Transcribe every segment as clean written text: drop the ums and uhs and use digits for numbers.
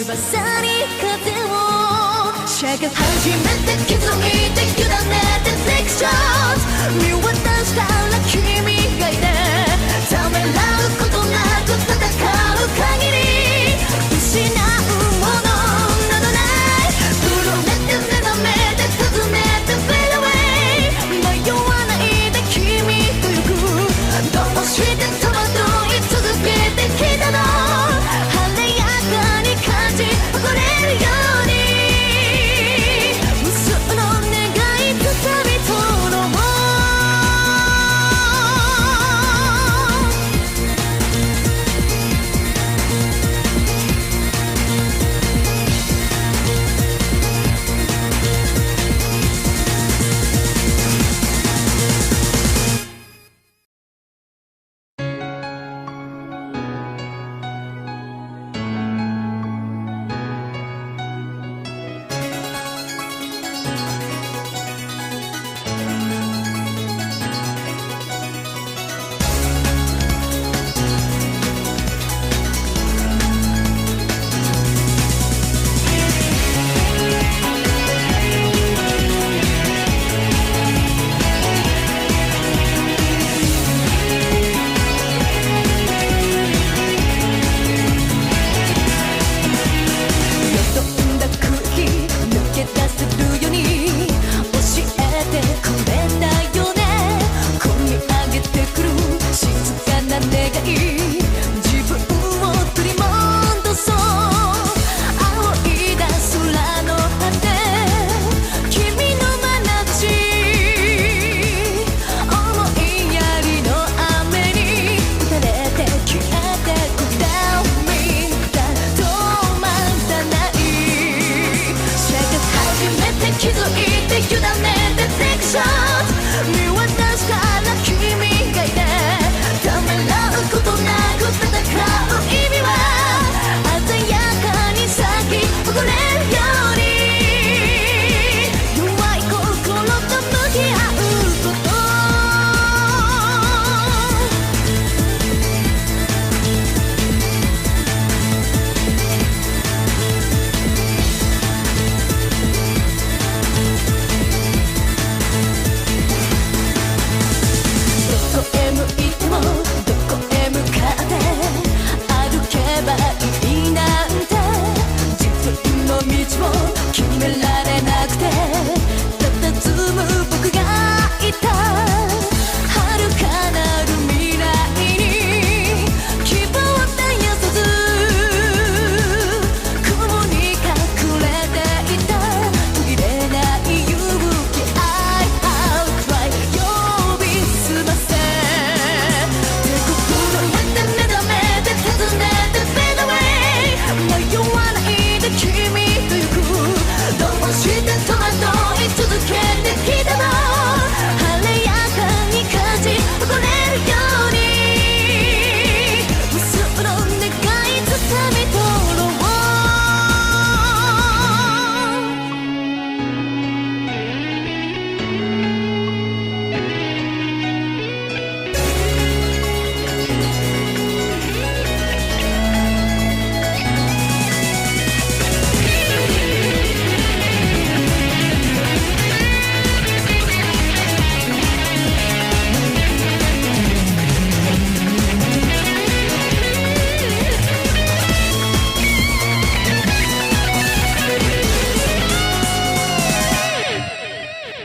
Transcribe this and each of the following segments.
翼に風をしゃが初めて気づいて委ねてセクション見渡したら君がいてためらうことなく戦う限り失うものなどない震えて目覚めて尋ねて Fade away 迷わないで君と行くどうして戸惑い続けてきたの晴れやかに感じ誇れるように無数の願いつかみ取ろう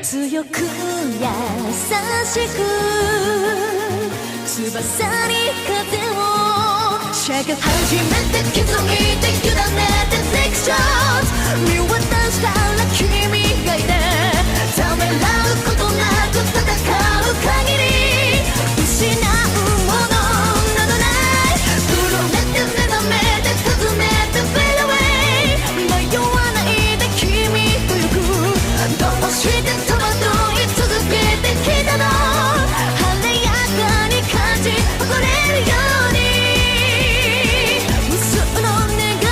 強く優しく翼に風をしゃが初めて気づいて委ねてセクション見渡したら君がいてためらうことなく戦う限り失うものなどない震えて目覚めて尋ねて Fade away 迷わないで君と行くどうして戸惑い続けてきたの晴れやかに感じ誇れるように無数の願い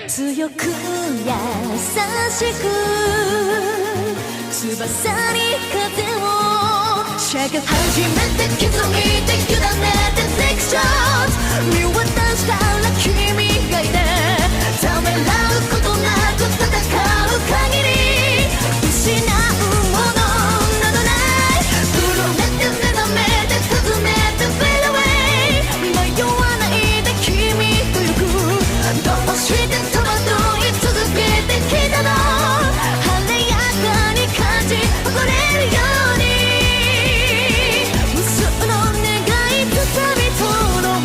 強く優しく翼に風をしゃが初めて気づいて委ねて Take shots 見渡したら君がいてためらうことなく戦う限り失うものなどない震えて目覚めて尋ねて Fade away 迷わないで君と行くどうして戸惑い続けてきたの晴れやかに感じ誇れるように無数の願いつかみ取ろう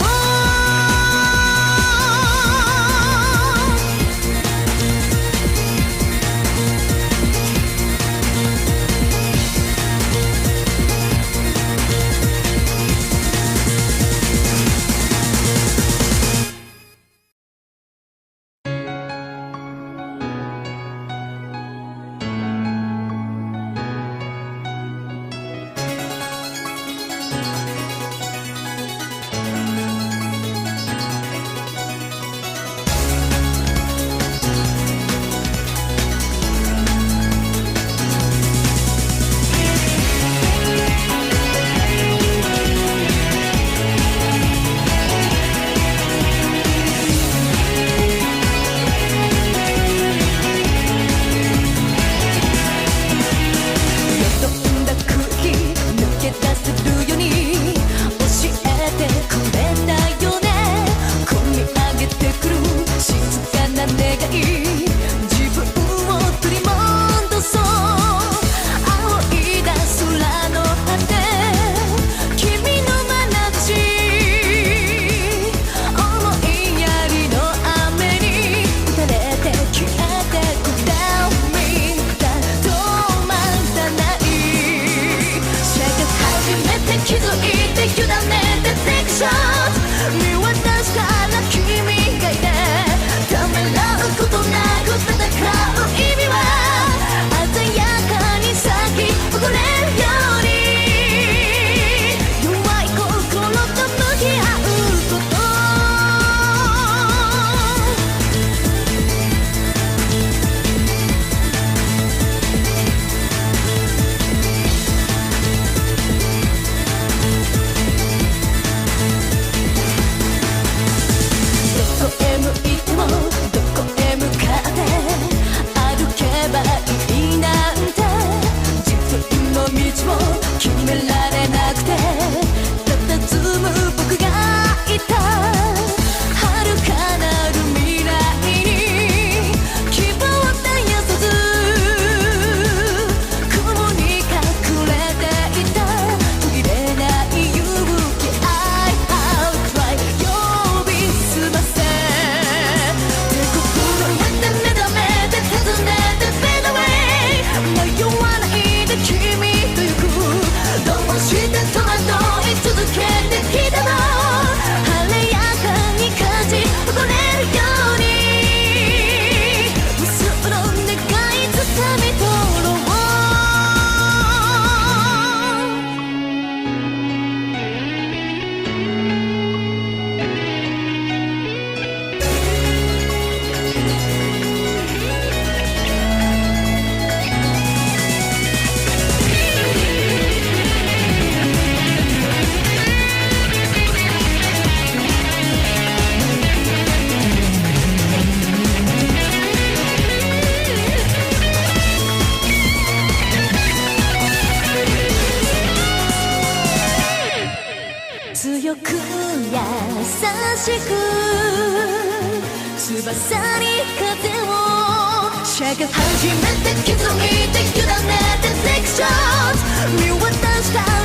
気づいて委ねて Take shots 見渡したら君がいてためらうことなく戦う意味は鮮やかに咲き誇れるように弱い心と向き合うこと決められなくて佇む僕がいた遥かなる未来に希望を絶やさず雲に隠れていた途切れない勇気 I have tried 呼び澄ませ手こ震えて目覚めて尋ねて Fade away 迷わないで君と行くどうして戸惑い続けてきたの晴れやかに感じ誇れるように無数の願いつかみ取ろう強く優しく翼に風をしゃが初めて気づいて委ねて Take shots 見渡した